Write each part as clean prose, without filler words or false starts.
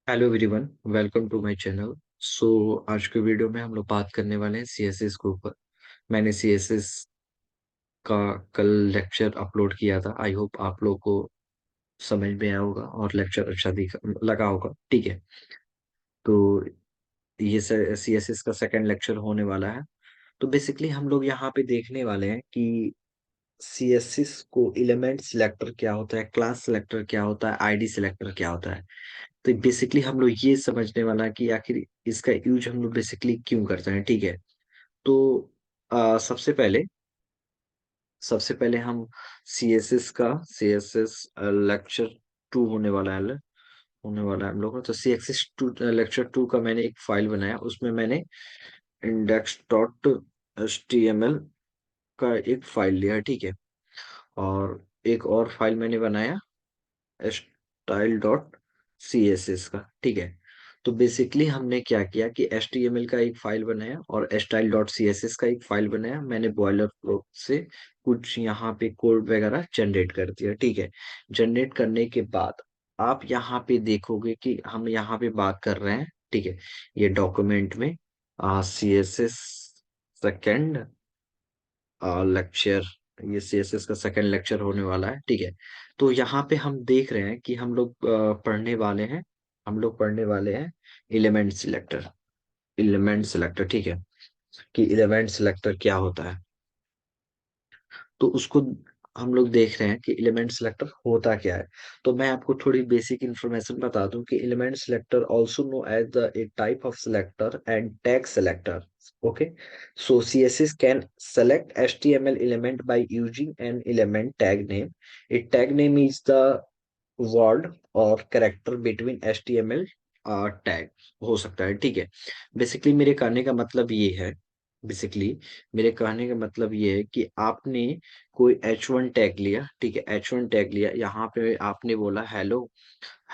Hello everyone, welcome to my channel. So आज के video में हम लोग बात करने वाले हैं सीएसएस के ऊपर। मैंने सीएसएस का कल लेक्चर अपलोड किया था। आई होप आप लोग को समझ में आया होगा और लेक्चर अच्छा दिख लगा होगा। ठीक है, तो ये सीएसएस का सेकंड लेक्चर होने वाला है। तो बेसिकली हम लोग यहाँ पे देखने वाले हैं कि सीएसएस को एलिमेंट सिलेक्टर क्या होता है, क्लास सिलेक्टर क्या होता है, आईडी सिलेक्टर क्या होता है। तो बेसिकली हम लोग ये समझने वाला है कि आखिर इसका यूज हम लोग बेसिकली क्यों करते हैं। ठीक है, तो सबसे पहले हम C S S lecture two होने वाला है हम लोग का। तो CSS2 लेक्चर टू का मैंने एक फाइल बनाया, उसमें मैंने index.html का एक फाइल लिया। ठीक है, और एक और फाइल मैंने बनाया style dot C S S का। ठीक है, तो बेसिकली हमने क्या किया कि एच टी एम एल का एक फाइल बनाया और style dot C S S का एक फाइल बनाया। मैंने बॉयलर फ्लो से कुछ यहाँ पे कोड वगैरह जनरेट कर दिया। ठीक है, जनरेट करने के बाद आप यहाँ पे देखोगे कि हम यहाँ पे बात कर रहे हैं। ठीक है, ये डॉक्यूमेंट में C S S second lecture, ये सीएसएस का सेकंड लेक्चर होने वाला है। ठीक है, तो यहाँ पे हम देख रहे हैं कि हम लोग पढ़ने वाले हैं एलिमेंट सिलेक्टर। ठीक है, कि एलिमेंट सिलेक्टर क्या होता है। तो उसको हम लोग देख रहे हैं कि एलिमेंट सिलेक्टर होता क्या है। तो मैं आपको थोड़ी बेसिक इंफॉर्मेशन बता दूं कि element selector also known as the a type of selector and tag selector. Okay, so css can select html element by using an element tag name. A tag name is the word or character between html tag हो सकता है। ठीक है, basically मेरे कहने का मतलब ये है कि आपने कोई H1 टैग लिया। ठीक है, H1 टैग लिया, यहाँ पे आपने बोला hello,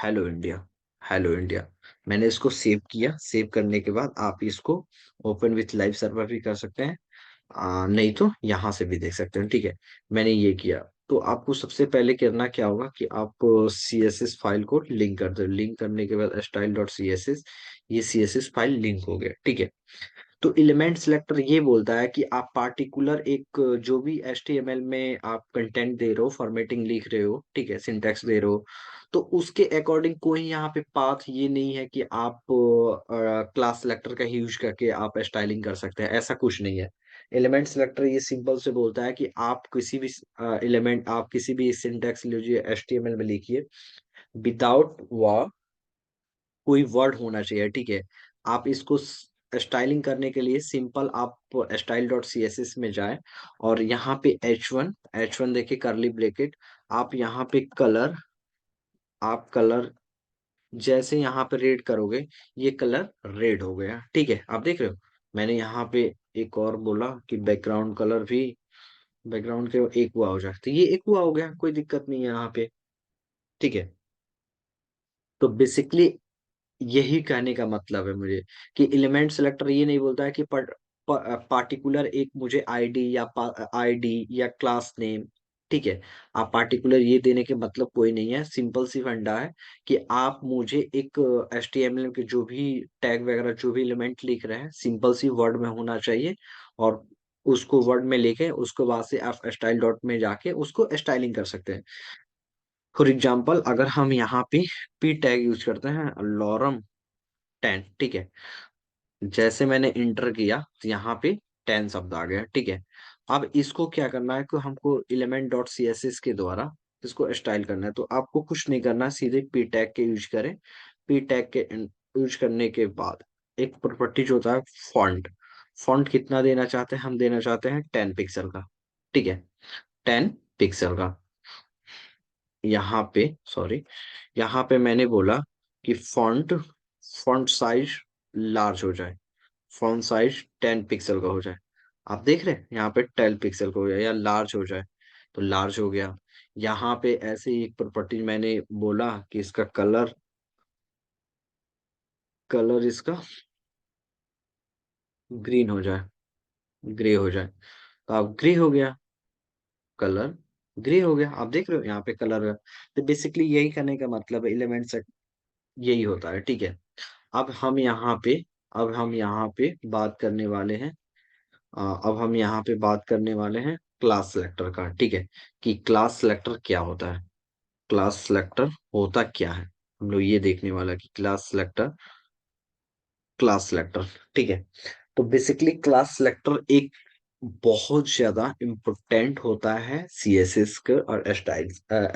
hello India, hello India. मैंने इसको सेव किया। सेव करने के बाद आप इसको ओपन विथ लाइव सर्वर भी कर सकते हैं, नहीं तो यहाँ से भी देख सकते हैं। ठीक है, मैंने ये किया। तो आपको सबसे पहले करना क्या होगा कि आप सी एस एस फाइल को लिंक कर दो। लिंक करने के बाद style dot C S S, ये C S S file link हो गया। ठीक है, तो एलिमेंट सिलेक्टर ये बोलता है कि आप पार्टिकुलर एक जो भी HTML में आप कंटेंट दे रहे हो, फॉर्मेटिंग लिख रहे हो, ठीक है, सिंटैक्स दे रहे हो, तो उसके अकॉर्डिंग कोई यहाँ पे पाथ ये नहीं है कि आप क्लास सिलेक्टर का यूज करके आप स्टाइलिंग कर सकते हैं। ऐसा कुछ नहीं है। एलिमेंट सिलेक्टर ये सिंपल से बोलता है कि आप किसी भी सिंटैक्स लीजिए, HTML में लिखिए, विदाउट कोई वर्ड होना चाहिए। ठीक है, आप इसको स्टाइलिंग करने के लिए सिंपल आप style dot C S S में जाए और यहाँ पे एच वन देखिए, करली ब्रैकेट, आप यहाँ पे कलर जैसे यहाँ पे रेड करोगे, ये कलर रेड हो गया। ठीक है, आप देख रहे हो। मैंने यहाँ पे एक और बोला कि बैकग्राउंड कलर भी, बैकग्राउंड के एक हुआ हो जाए, तो ये एक हुआ हो गया, कोई दिक्कत नहीं है यहाँ पे। ठीक है, तो बेसिकली यही कहने का मतलब है मुझे कि एलिमेंट सेलेक्टर ये नहीं बोलता है कि पार्टिकुलर एक मुझे आईडी या क्लास नेम। ठीक है, आप पार्टिकुलर ये देने के मतलब कोई नहीं है। सिंपल सी फंडा है कि आप मुझे एक HTML के जो भी टैग वगैरह जो भी एलिमेंट लिख रहे हैं, सिंपल सी वर्ड में होना चाहिए, और उसको वर्ड में लेके उसको बाद से आप स्टाइल डॉट में जाके उसको स्टाइलिंग कर सकते हैं। फॉर एग्जाम्पल, अगर हम यहाँ पे पी टैग यूज करते हैं, लॉरम 10। ठीक है, जैसे मैंने इंटर किया तो यहाँ पे 10 शब्द आ गया। ठीक है, अब इसको क्या करना है कि हमको element dot C S S के द्वारा इसको स्टाइल करना है। तो आपको कुछ नहीं करना है, सीधे पी टैग के यूज करें। पी टैग के यूज करने के बाद एक प्रॉपर्टी जो होता है फॉन्ट, फॉन्ट कितना देना चाहते हैं, हम देना चाहते हैं 10 पिक्सल का। ठीक है, 10 पिक्सल का। यहाँ पे सॉरी, यहाँ पे मैंने बोला कि फॉन्ट फॉन्ट साइज लार्ज हो जाए, फॉन्ट साइज 10 पिक्सल का हो जाए। आप देख रहे हैं यहाँ पे 10 पिक्सल का हो जाए या लार्ज हो जाए, तो लार्ज हो गया। यहाँ पे ऐसे ही एक प्रॉपर्टी मैंने बोला कि इसका कलर, कलर इसका ग्रीन हो जाए, ग्रे हो जाए। तो आप ग्रे हो गया, कलर ग्रे हो गया। आप देख रहे हो यहाँ पे कलर। तो बेसिकली यही करने का मतलब है एलिमेंट यही होता है, ठीक है। अब हम यहाँ पे अब हम यहाँ पे बात करने वाले हैं अब हम यहाँ पे बात करने वाले हैं क्लास सेलेक्टर का, ठीक है, कि क्लास सेलेक्टर क्या होता है। क्लास सेलेक्टर होता क्या है, हम लोग ये देखने वाला है कि क्लास सेलेक्टर, ठीक है। तो बेसिकली क्लास सेलेक्टर एक बहुत ज्यादा इम्पोर्टेंट होता है सीएसएस के और स्टाइल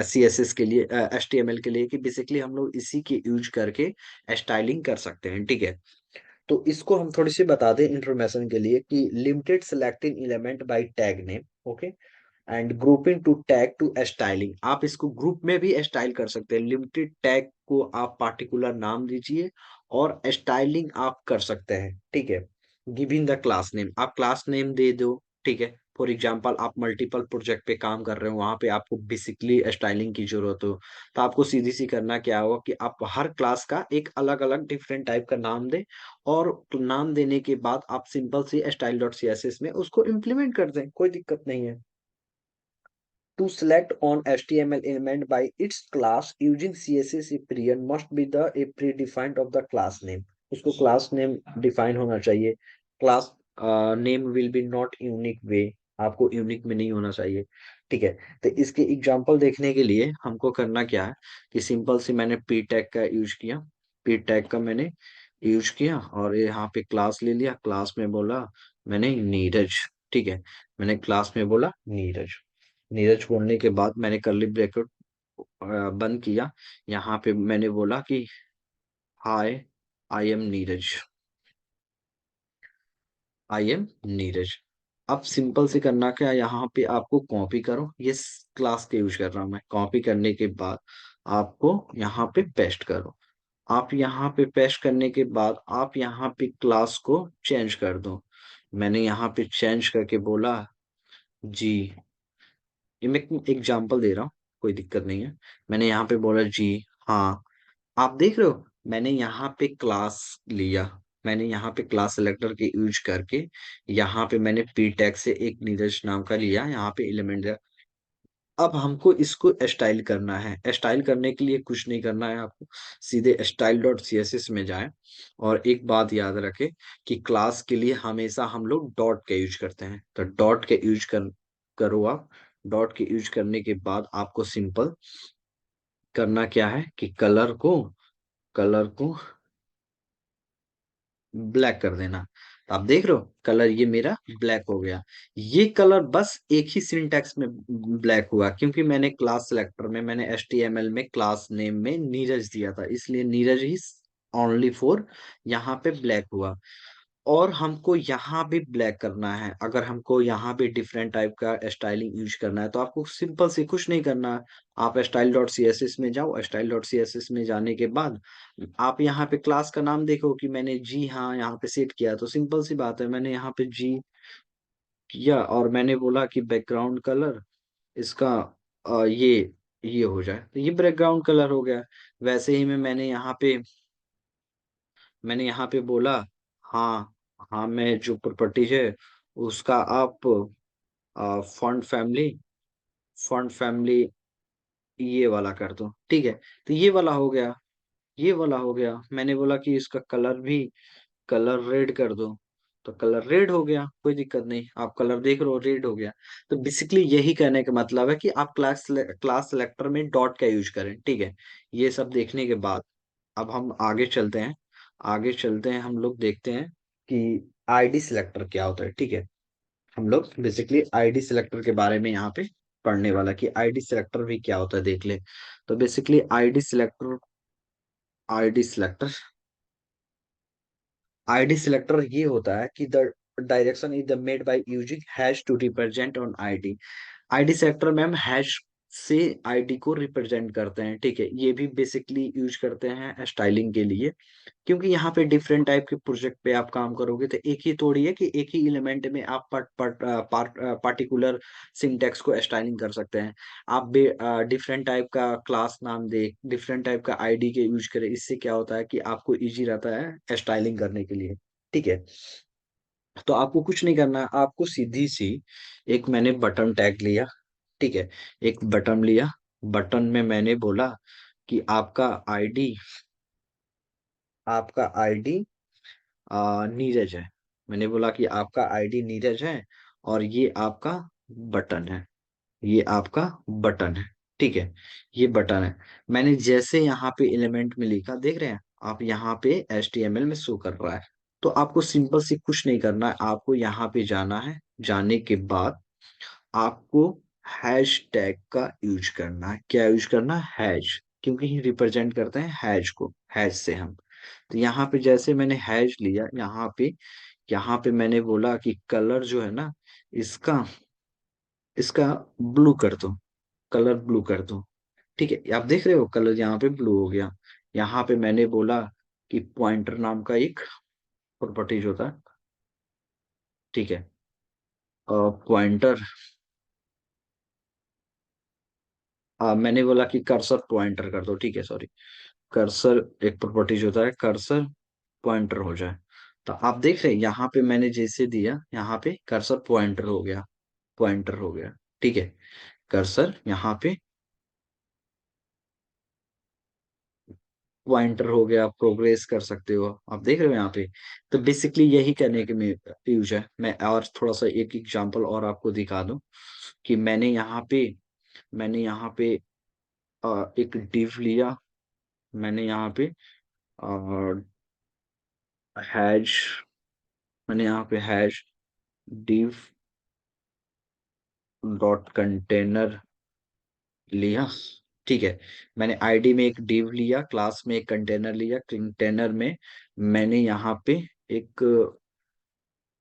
सीएसएस के लिए, एचटीएमएल के लिए, कि बेसिकली हम लोग इसी के यूज करके स्टाइलिंग कर सकते हैं, ठीक है। तो इसको हम थोड़ी सी बता दें इंफॉर्मेशन के लिए कि limited selecting element by tag name, okay, and grouping to tag to styling. आप इसको ग्रुप में भी स्टाइल कर सकते हैं, लिमिटेड टैग को आप पार्टिकुलर नाम दीजिए और स्टाइलिंग आप कर सकते हैं, ठीक है। गिविंग द क्लास नेम, आप क्लास नेम दे दो, ठीक है। फॉर एग्जाम्पल आप मल्टीपल प्रोजेक्ट पे काम कर रहे हो, वहां पे आपको बेसिकली स्टाइलिंग की जरूरत हो, तो आपको सीधी सी करना क्या होगा कि आप हर क्लास का एक अलग अलग डिफरेंट टाइप का नाम दें, और नाम देने के बाद आप सिंपल सी style dot C S S में उसको इम्प्लीमेंट कर दें, कोई दिक्कत नहीं है। To select on HTML element by its class using CSS period must be the a predefined of the class name. उसको class name define होना चाहिए। class name will be not unique way, आपको यूनिक में नहीं होना चाहिए, ठीक है। तो इसके एग्जांपल देखने के लिए हमको करना क्या है कि सिंपल से मैंने पी टैग का यूज किया, पी टैग का मैंने यूज किया और यहाँ पे क्लास ले लिया, क्लास में बोला मैंने नीरज, ठीक है। मैंने क्लास में बोला नीरज, नीरज बोलने के बाद मैंने कर्ली ब्रैकेट बंद किया, यहाँ पे मैंने बोला कि hi, I am Neeraj, I am Neeraj. अब सिंपल से करना क्या, यहाँ पे आपको कॉपी करो, ये क्लास के यूज कर रहा हूँ मैं, कॉपी करने के बाद आपको यहाँ पे पेस्ट करो। आप यहाँ पे पेस्ट करने के बाद आप यहाँ पे क्लास को चेंज कर दो। मैंने यहाँ पे चेंज करके बोला जी, ये मैं एग्जांपल दे रहा हूँ, कोई दिक्कत नहीं है। मैंने यहाँ पे बोला जी हाँ, आप देख रहे हो मैंने यहाँ पे क्लास लिया, मैंने यहाँ पे क्लास सेलेक्टर के यूज करके यहाँ पे मैंने पी टैग से एक नीरज नाम का लिया, यहाँ पे एलिमेंट दिया। अब हमको इसको स्टाइल करना है, स्टाइल करने के लिए कुछ नहीं करना है आपको, सीधे style dot C S S में जाए। और एक बात याद रखें कि क्लास के लिए हमेशा हम लोग डॉट का यूज करते हैं, तो डॉट के यूज करो आप। डॉट के यूज करने के बाद आपको सिंपल करना क्या है कि कलर को ब्लैक कर देना। तो आप देख रहे हो कलर ये मेरा ब्लैक हो गया। ये कलर बस एक ही सिंटैक्स में ब्लैक हुआ, क्योंकि मैंने क्लास सेलेक्टर में मैंने एचटीएमएल में क्लास नेम में नीरज दिया था, इसलिए नीरज ही ओनली फॉर यहाँ पे ब्लैक हुआ। और हमको यहाँ भी ब्लैक करना है, अगर हमको यहाँ भी डिफरेंट टाइप का स्टाइलिंग यूज करना है तो आपको सिंपल से कुछ नहीं करना है। आप style dot C S S में जाओ, style dot C S S में जाने के बाद आप यहाँ पे क्लास का नाम देखो कि मैंने जी हाँ यहाँ पे सेट किया, तो सिंपल सी बात है, मैंने यहाँ पे जी किया और मैंने बोला कि बैकग्राउंड कलर इसका ये हो जाए, तो ये बैकग्राउंड कलर हो गया। वैसे ही में मैंने यहाँ पे बोला हाँ, हाँ मैं जो प्रॉपर्टीज है उसका आप फॉन्ट फैमिली ये वाला कर दो, ठीक है। तो ये वाला हो गया, ये वाला हो गया। मैंने बोला कि इसका कलर भी कलर रेड कर दो, तो कलर रेड हो गया, कोई दिक्कत नहीं, आप कलर देख रहे हो रेड हो गया। तो बेसिकली यही कहने का मतलब है कि आप क्लास सेलेक्टर में डॉट का यूज करें, ठीक है। ये सब देखने के बाद अब हम आगे चलते हैं, हम लोग देखते हैं कि आईडी सिलेक्टर क्या होता है, ठीक है। हम लोग बेसिकली आईडी सिलेक्टर के बारे में यहाँ पे पढ़ने वाला कि आईडी सिलेक्टर भी क्या होता है देख ले। तो basically ID selector ID selector ये होता है कि the direction is the made by using hash to represent on ID. ID sector में हम हैश से आईडी को रिप्रेजेंट करते हैं, ठीक है। ये भी बेसिकली यूज करते हैं स्टाइलिंग के लिए, क्योंकि यहाँ पे डिफरेंट टाइप के प्रोजेक्ट पे आप काम करोगे तो एक ही थोड़ी है कि एक ही एलिमेंट में आप पार्टिकुलर सिंटेक्स को स्टाइलिंग कर सकते हैं। आप डिफरेंट टाइप का क्लास नाम दे, डिफरेंट टाइप का आईडी के यूज करें, इससे क्या होता है कि आपको इजी रहता है स्टाइलिंग करने के लिए, ठीक है। तो आपको कुछ नहीं करना है, आपको सीधी सी एक मैंने बटन टैग लिया, ठीक है। एक बटन लिया, बटन में मैंने बोला कि आपका आईडी आपका आईडी नीरज है। मैंने बोला कि आपका आईडी नीरज है, और ये आपका बटन है, ये आपका बटन है। ठीक है, ये बटन है। मैंने जैसे यहाँ पे एलिमेंट में लिखा, देख रहे हैं आप, यहाँ पे HTML में शो कर रहा है। तो आपको सिंपल से कुछ नहीं करना है, आपको यहाँ पे जाना है। जाने के बाद आपको हैश टैग का यूज करना है। क्या यूज करना है? हैश, क्योंकि ये रिप्रेजेंट करते हैं हैश को, हैश से हम। तो यहाँ पे जैसे मैंने हैश लिया, यहाँ पे मैंने बोला कि कलर जो है ना, इसका इसका ब्लू कर दो, कलर ब्लू कर दो। ठीक है, आप देख रहे हो कलर यहाँ पे ब्लू हो गया। यहाँ पे मैंने बोला कि पॉइंटर नाम का एक प्रॉपर्टीज होता है। ठीक है, पॉइंटर, मैंने बोला कि कर्सर पॉइंटर कर दो। ठीक है, सॉरी, कर्सर एक प्रॉपर्टीज होता है, कर्सर पॉइंटर हो जाए। तो आप देख रहे हैं यहाँ पे मैंने जैसे दिया, यहाँ पे कर्सर पॉइंटर हो गया, पॉइंटर हो गया। ठीक है, कर्सर यहाँ पे पॉइंटर हो गया, प्रोग्रेस कर सकते हो, आप देख रहे हो यहाँ पे। तो बेसिकली यही करने के में यूज है। मैं और थोड़ा सा एक एग्जांपल और आपको दिखा दूं कि मैंने यहाँ पे एक डिव लिया। मैंने यहाँ पे हैश मैंने यहाँ पे हैश डिव डॉट कंटेनर लिया। ठीक है, मैंने आईडी में एक डिव लिया, क्लास में एक कंटेनर लिया, कंटेनर में मैंने यहाँ पे एक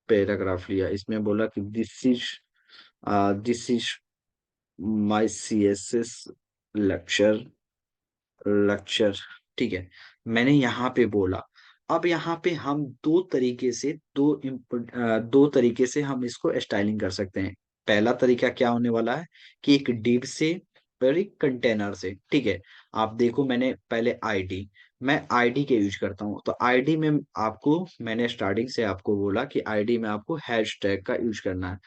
पैराग्राफ लिया। इसमें बोला कि this is my CSS lecture lecture. ठीक है, मैंने यहाँ पे बोला। अब यहाँ पे हम दो तरीके से हम इसको स्टाइलिंग कर सकते हैं। पहला तरीका क्या होने वाला है कि एक डिव से और एक कंटेनर से। ठीक है, आप देखो, मैं आईडी के यूज करता हूँ। तो आईडी में आपको, मैंने स्टार्टिंग से आपको बोला कि आईडी में आपको हैश टैग का यूज करना है।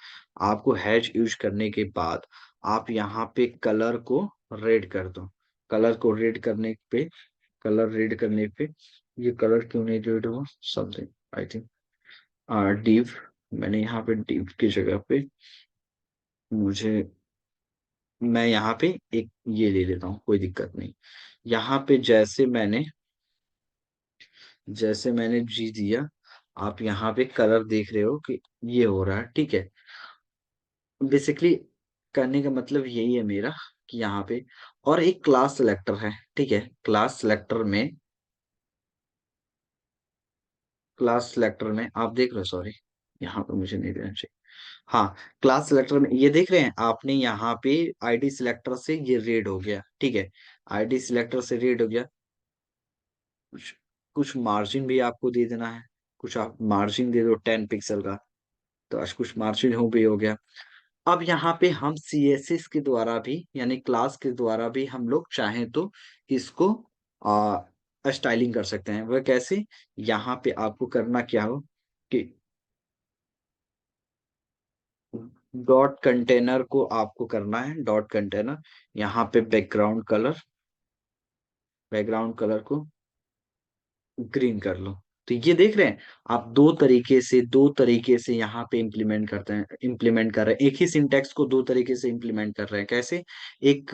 आपको हैश यूज करने के बाद आप यहाँ पे रेड कर दो। कलर को रेड करने पे कलर रेड करने पे ये कलर क्यों नहीं रेड हुआ, समथिंग, आई थिंक डिव। मैंने यहाँ पे डिव की जगह पे मुझे मैं यहाँ पे एक ये ले लेता हूँ, कोई दिक्कत नहीं। यहाँ पे जैसे मैंने जी दिया, आप यहाँ पे कलर देख रहे हो कि ये हो रहा है। ठीक है, बेसिकली करने का मतलब यही है मेरा कि यहाँ पे और एक क्लास सेलेक्टर है। ठीक है, क्लास सेलेक्टर में आप देख रहे हो, सॉरी, यहाँ पे मुझे नहीं देना चाहिए। हाँ, क्लास सेलेक्टर में ये देख रहे हैं आपने, यहाँ पे आईडी सिलेक्टर से ये रेड हो गया। ठीक है, आईडी सिलेक्टर से रेड हो गया। कुछ कुछ मार्जिन भी आपको दे देना है। कुछ आप मार्जिन दे दो 10 पिक्सल का, तो आज कुछ मार्जिन हो गया। अब यहाँ पे हम CSS के द्वारा भी, यानी क्लास के द्वारा भी, हम लोग चाहें तो इसको स्टाइलिंग कर सकते हैं। वह कैसे? यहाँ पे आपको करना क्या हो कि डॉट कंटेनर को आपको करना है, डॉट कंटेनर, यहाँ पे बैकग्राउंड कलर को ग्रीन कर लो। तो ये देख रहे हैं आप, दो तरीके से यहाँ पे इम्प्लीमेंट कर रहे हैं, एक ही सिंटेक्स को दो तरीके से इम्प्लीमेंट कर रहे हैं। कैसे? एक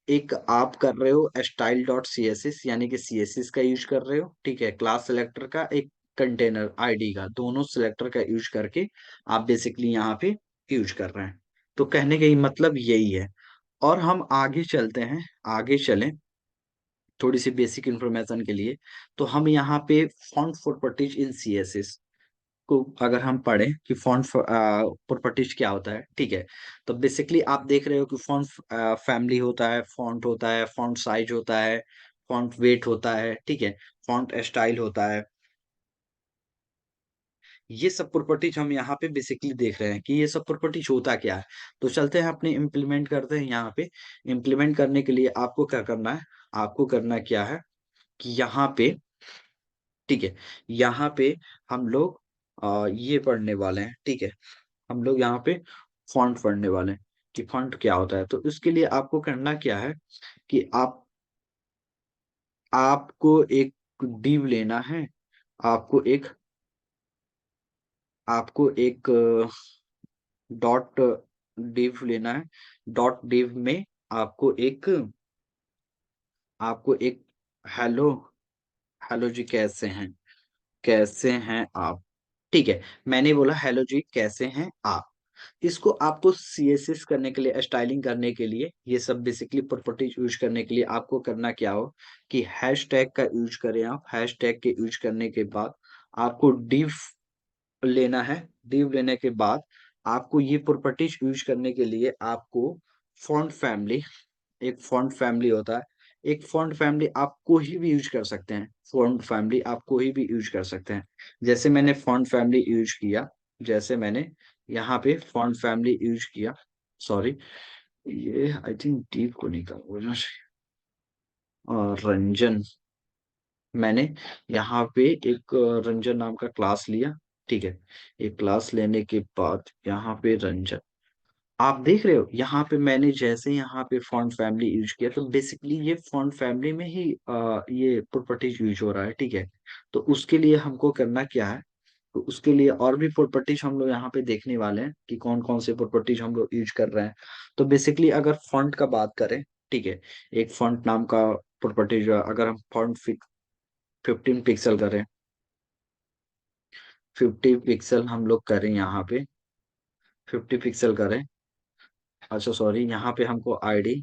एक आप कर रहे हो स्टाइल डॉट CSS, यानी कि CSS का यूज कर रहे हो। ठीक है, क्लास सेलेक्टर का, एक कंटेनर आईडी का, दोनों सेलेक्टर का यूज करके आप बेसिकली यहाँ पे यूज कर रहे हैं। तो कहने का ये मतलब यही है। और हम आगे चलते हैं, आगे चलें थोड़ी सी बेसिक इंफॉर्मेशन के लिए। तो हम यहाँ पे फॉन्ट प्रॉपर्टीज इन CSS को अगर हम पढ़ें कि फॉन्ट प्रॉपर्टीज क्या होता है। ठीक है, तो बेसिकली आप देख रहे हो कि फॉन्ट फैमिली होता है, फॉन्ट होता है, फॉन्ट साइज होता है, फॉन्ट वेट होता है। ठीक है, फॉन्ट स्टाइल होता है। ये सब प्रॉपर्टीज हम यहाँ पे बेसिकली देख रहे हैं कि ये सब प्रॉपर्टीज होता क्या है। तो चलते हैं अपने इम्प्लीमेंट करते हैं यहाँ पे। इम्प्लीमेंट करने के लिए आपको क्या करना है? आपको करना क्या है कि यहाँ पे, ठीक है, यहाँ पे हम लोग ये पढ़ने वाले हैं। ठीक है, हम लोग यहाँ पे फॉन्ट पढ़ने वाले हैं कि फॉन्ट क्या होता है। तो इसके लिए आपको करना क्या है कि आपको एक div लेना है, आपको एक आपको एक डॉट div लेना है। डॉट div में आपको एक आपको एक हेलो हेलो जी कैसे हैं, कैसे हैं आप, ठीक है। मैंने बोला हेलो जी कैसे हैं आप। इसको आपको सीएसएस करने के लिए, स्टाइलिंग करने के लिए, ये सब बेसिकली प्रॉपर्टीज यूज करने के लिए आपको करना क्या हो कि हैशटैग का यूज करें आप। हैशटैग के यूज करने के बाद आपको div लेना है। div लेने के बाद आपको ये प्रॉपर्टीज यूज करने के लिए आपको फॉन्ट फैमिली, एक फॉन्ट फैमिली होता है, एक फॉन्ट फैमिली आप कोई भी यूज कर सकते हैं। फॉन्ट फैमिली आप कोई भी यूज कर सकते हैं। जैसे मैंने फॉन्ट फैमिली यूज किया, जैसे मैंने यहाँ पे फॉन्ट फैमिली यूज किया, सॉरी, ये आई थिंक डीप को निकाल, और रंजन, मैंने यहाँ पे एक रंजन नाम का क्लास लिया, ठीक है। एक क्लास लेने के बाद यहाँ पे रंजन, आप देख रहे हो यहाँ पे मैंने जैसे यहाँ पे फॉन्ट फैमिली यूज किया, तो बेसिकली ये फॉन्ट फैमिली में ही ये प्रॉपर्टीज यूज हो रहा है, ठीक है। तो उसके लिए हमको करना क्या है, तो उसके लिए और भी प्रॉपर्टीज हम लोग यहाँ पे देखने वाले हैं कि कौन कौन से प्रॉपर्टीज हम लोग यूज कर रहे हैं। तो बेसिकली अगर फॉन्ट का बात करें, ठीक है, एक फॉन्ट नाम का प्रॉपर्टीज, अगर हम फॉन्ट 15 पिक्सल करें, 50 पिक्सल हम लोग करें यहाँ पे, 50 पिक्सल करें, अच्छा सॉरी, यहाँ पे हमको आईडी,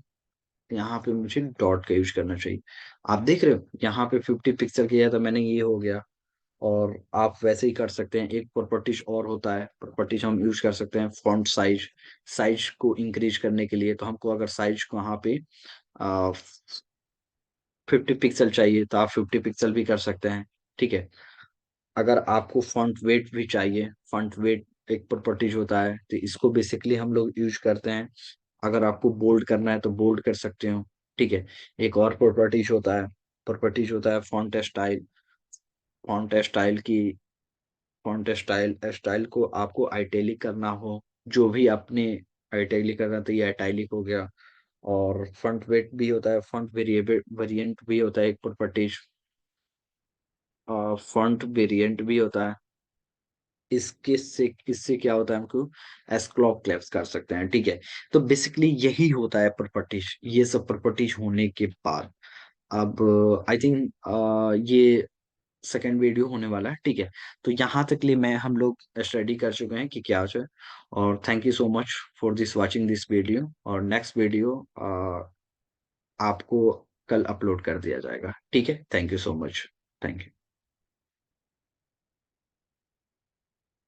यहाँ पे मुझे डॉट का यूज करना चाहिए। आप देख रहे हो यहाँ पे 50 पिक्सल किया तो मैंने, ये हो गया। और आप वैसे ही कर सकते हैं, एक प्रॉपर्टीज और होता है, प्रॉपर्टीज हम यूज कर सकते हैं फॉन्ट साइज, साइज को इंक्रीज करने के लिए। तो हमको अगर साइज को यहाँ पे 50 पिक्सल चाहिए तो आप 50 पिक्सल भी कर सकते हैं, ठीक है। अगर आपको फॉन्ट वेट भी चाहिए, फॉन्ट वेट एक प्रॉपर्टीज होता है, तो इसको बेसिकली हम लोग यूज करते हैं। अगर आपको बोल्ड करना है तो बोल्ड कर सकते हो, ठीक है। एक और प्रॉपर्टीज होता है फॉन्ट स्टाइल। फॉन्ट स्टाइल की फॉन्ट स्टाइल स्टाइल को आपको आइटैलिक करना हो, जो भी आपने आइटैलिक करना, तो ये आइटैलिक हो गया। और फॉन्ट वेट भी होता है, फॉन्ट वेरिएंट भी होता है एक प्रॉपर्टीज, फॉन्ट वेरिएंट भी होता है। इससे क्या होता है, हमको एस्क्लॉप क्लेप्स कर सकते हैं, ठीक है। तो बेसिकली यही होता है प्रॉपर्टीज। ये सब प्रॉपर्टीज होने के बाद अब आई थिंक ये सेकेंड वीडियो होने वाला है, ठीक है। तो यहाँ तक लिए मैं हम लोग स्टडी कर चुके हैं कि क्या है। और thank you so much for this watching this video. और नेक्स्ट वीडियो आपको कल अपलोड कर दिया जाएगा, ठीक है। Thank you so much. Thank you.